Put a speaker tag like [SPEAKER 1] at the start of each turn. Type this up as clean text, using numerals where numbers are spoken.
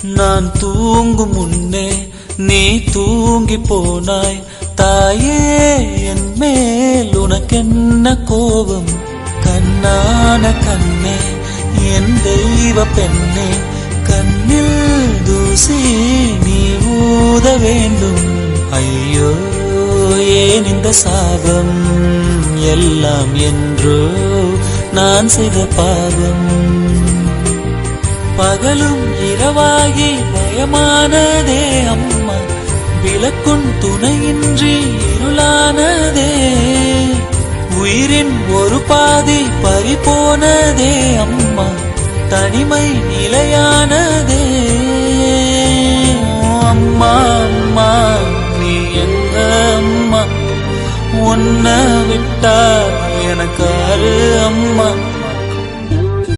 [SPEAKER 1] நான் தூங்கும் முன்னே நீ தூங்கி போனாய் தாயே, என் மேல் உனக்கென்ன கோபம்? கண்ணான கண்ணே, என் தெய்வ பெண்ணே, கண்ணில் தூசி நீ ஊத வேண்டும். ஐயோ ஏன் இந்த சாபம் எல்லாம் என்றோ நான் செய்த பாவம். பகலும் இரவாகி பயமானதே அம்மா, விளக்குன் துணையின்றி இருளானதே. உயிரின் ஒரு பாதி பறிபோனதே அம்மா, தனிமை நிலையானதே. அம்மா அம்மா நீ எங்க அம்மா, உன்னை விட்டா எனக்கு அரு அம்மா.